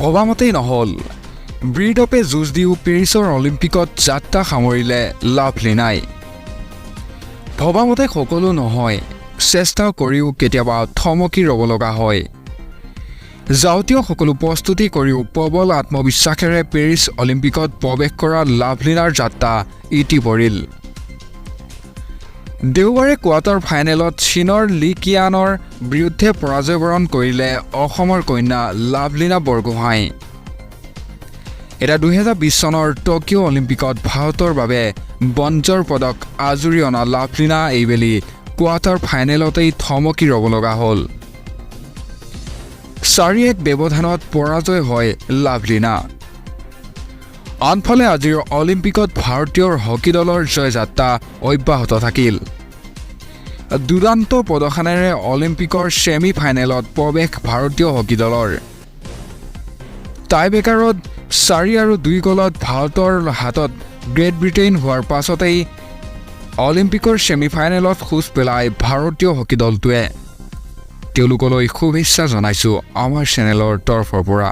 ভবামতেই নহ'ল ব্ৰিডপে যুঁজ দিও পেৰিছৰ অলিম্পিকত যাত্ৰা সামৰিলে লাভলিনাই ভবামতে সকলো নহয় চেষ্টা কৰিও কেতিয়াবা থমকি ৰ'ব লগা হয় যাওঁতেও সকলো প্ৰস্তুতি কৰিও প্ৰবল আত্মবিশ্বাসেৰে পেৰিছ অলিম্পিকত প্ৰৱেশ কৰা লাভলিনাৰ যাত্ৰা ইতি পৰিল দেওবাৰে কোৱাৰ্টাৰ ফাইনেলত চীনৰ লি কিয়ানৰ বিৰুদ্ধে পৰাজয়বৰণ কৰিলে অসমৰ কন্যা লাভলিনা বৰগোহাঁই এটা 2020 চনৰ টকিঅ' অলিম্পিকত ভাৰতৰ বাবে ব্ৰঞ্জৰ পদক আজুৰি অনা লাভলিনা এইবেলি কোৱাৰ্টাৰ ফাইনেলতেই থমকি ৰ'ব লগা হ'ল 4-1 ব্যৱধানত পৰাজয় হয় লাভলিনা আনফালে আজিৰ অলিম্পিকত ভাৰতীয় হকী দলৰ জয়যাত্ৰা অব্যাহত থাকিল দুৰান্ত প্ৰদৰ্শনেৰে অলিম্পিকৰ ছেমি ফাইনেলত প্ৰৱেশ ভাৰতীয় হকী দলৰ টাইব্ৰেকাৰত 4-2 গলত ভাৰতৰ হাতত গ্ৰেট ব্ৰিটেইন হোৱাৰ পাছতেই অলিম্পিকৰ ছেমি ফাইনেলত খোজ পেলাই ভাৰতীয় হকী দলটোৱে তেওঁলোকলৈ শুভেচ্ছা জনাইছো আমাৰ চেনেলৰ তৰফৰ পৰা